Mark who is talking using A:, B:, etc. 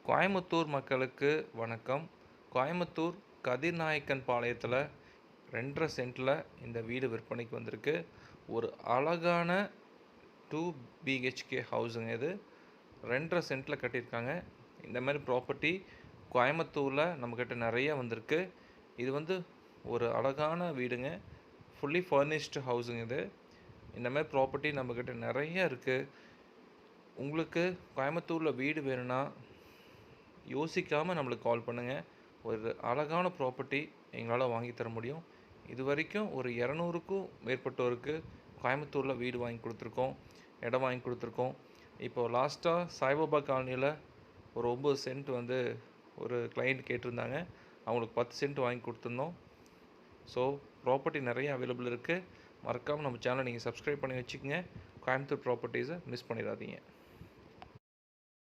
A: கோயமுத்தூர் மக்களுக்கு வணக்கம். கோயமுத்தூர் கதிர்நாயக்கன் பாளையத்தில் 2.5 சென்ட்டில் இந்த வீடு விற்பனைக்கு வந்திருக்கு. ஒரு அழகான 2 பிஹெச்கே ஹவுஸுங்க இது. 2.5 சென்ட்டில் கட்டியிருக்காங்க. இந்த மாதிரி ப்ராப்பர்ட்டி கோயமுத்தூரில் நம்மக்கிட்ட நிறைய வந்திருக்கு. இது வந்து ஒரு அழகான வீடுங்க. ஃபுல்லி ஃபர்னிஷ்டு ஹவுஸுங்க இது. இந்த மாதிரி ப்ராப்பர்ட்டி நம்மக்கிட்ட நிறைய இருக்குது. உங்களுக்கு கோயமுத்தூரில் வீடு வேணும்னா யோசிக்காமல் நம்மளுக்கு கால் பண்ணுங்கள். ஒரு அழகான ப்ராப்பர்ட்டி எங்களால் வாங்கி தர முடியும். இது வரைக்கும் ஒரு 200க்கும் மேற்பட்டோருக்கு கோயமுத்தூரில் வீடு வாங்கி கொடுத்துருக்கோம், இடம் வாங்கி கொடுத்துருக்கோம். இப்போது லாஸ்ட்டாக சாய்பாபா காலனியில் ஒரு 9 சென்ட் வந்து ஒரு கிளைண்ட் கேட்டிருந்தாங்க. அவங்களுக்கு 10 சென்ட் வாங்கி கொடுத்துருந்தோம். ஸோ ப்ராப்பர்ட்டி நிறைய அவைலபிள் இருக்குது. மறக்காமல் நம்ம சேனலை நீங்கள் சப்ஸ்கிரைப் பண்ணி வச்சுக்கோங்க. கோயமுத்தூர் ப்ராப்பர்ட்டிஸை மிஸ் பண்ணிடாதீங்க.